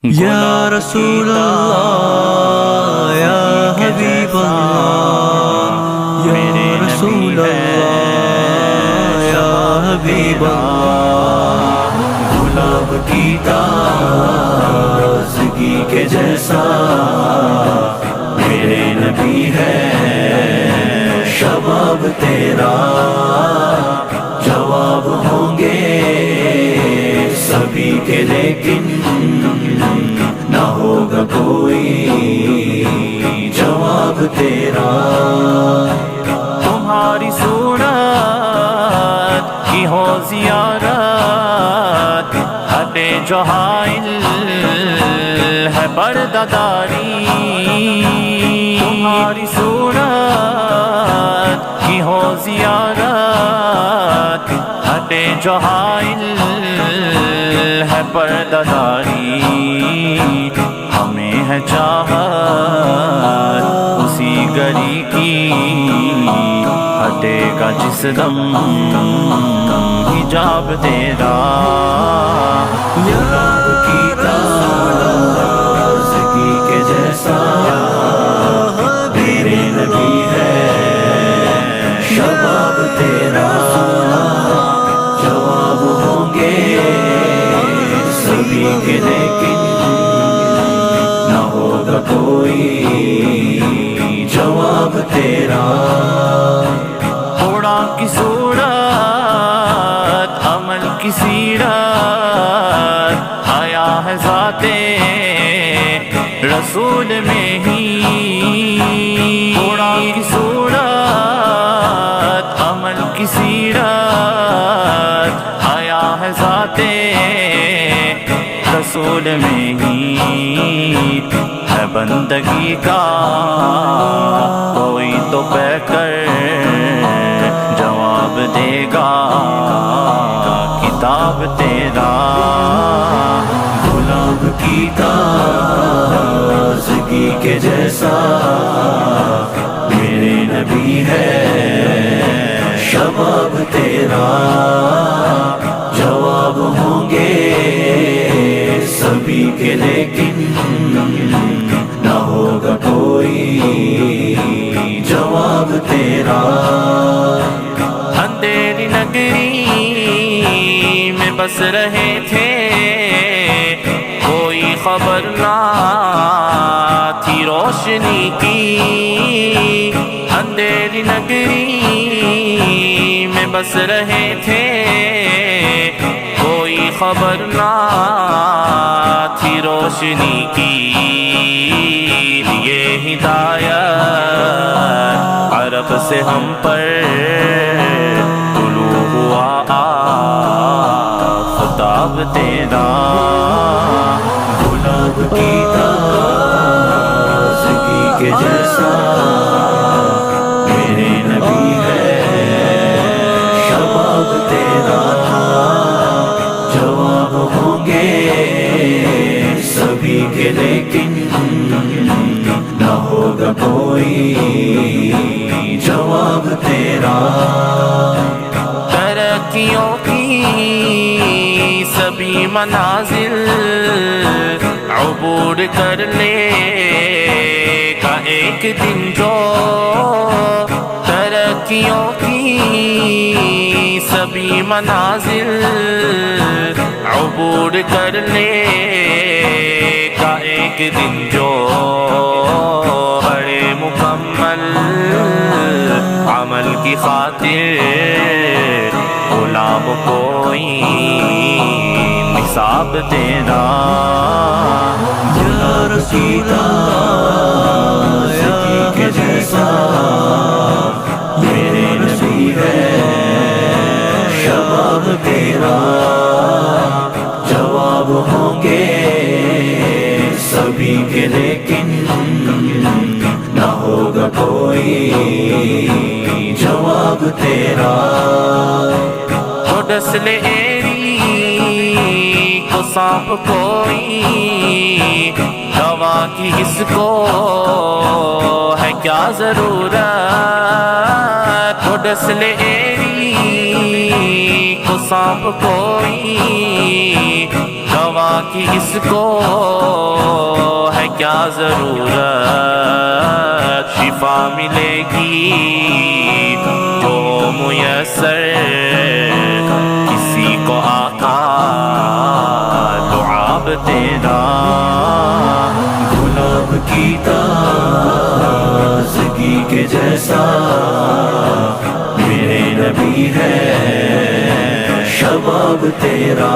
یا رسول اللہ یا حبیب اللہ یا رسول اللہ یا حبیب اللہ، گلاب کی تازگی کے جیسا میرے نبی ہے شباب تیرا، جواب ہوں گے سبھی کے لیکن نہ ہوگا کوئی جواب تیرا۔ تمہاری صورت کی ہو زیارت، ہٹے جو حائل ہے پردہ داری، تمہاری صورت کی ہو زیارت، ہٹے جو حائل ہے پردہ داری، ہمیں ہے چاہت اسی گری کی، ہٹے گا جس دم حجاب تیرا۔ گلاب کی تازگی کے جیسا میرے نبی ہے شباب تیرا، جواب ہوں گے سبھی کے لیکن نہ ہوگا کوئی جواب تیرا۔ تھوڑا کی صورت عمل کی سیرت، آیا ہے ذات رسول میں ہی، تھوڑا کی صورت عمل کی سیرت، آیا ہے ذات رسول میں ہی، ہے بندگی کا کوئی تو پہ کر جواب دے گا کتاب تیرا۔ گلاب کی تازگی کے جیسا میرے نبی ہے شباب تیرا، جواب ہوں گے سبھی کے لیکن نہ ہوگا کوئی جواب تیرا۔ اندھیری نگری میں بس رہے تھے، کوئی خبر نہ تھی روشنی کی، اندھیری نگری میں بس رہے تھے، کوئی خبر نہ تھی روشنی کی، یہ ہدایت عرب سے ہم پر طلوع ہوا آفتاب تیرا۔ گلاب کی تازگی کے جیسا میرے نبی ہے شباب تیرا، جواب ہوں گے سبھی کے لیکن نہ ہوگا کوئی جواب تیرا۔ ترقیوں کی سبھی منازل عبور کر لے گا ایک دن جو، ترقیوں کی سبھی منازل عبور کر لے گا ایک دن جو، بڑے مکمل عمل کی خاطر غلام کوئی نصاب تیرا۔ یا رسول اللہ کے جیسا میرے نبی ہے شباب تیرا، جواب ہوں گے سبھی کے لیکن نہ ہوگا کوئی جواب تیرا۔ تو ڈسل ایری کو سانپ کوئی، دوا کی اس کو ہے کیا ضرورت، تو ڈسل ایری کو سانپ کوئی، دوا کی اس کو ضرورت شفا ملے گی جو میسر کسی کو آقا لعاب تیرا گلاب کی تازگی کے جیسا میرے نبی ہے شباب تیرا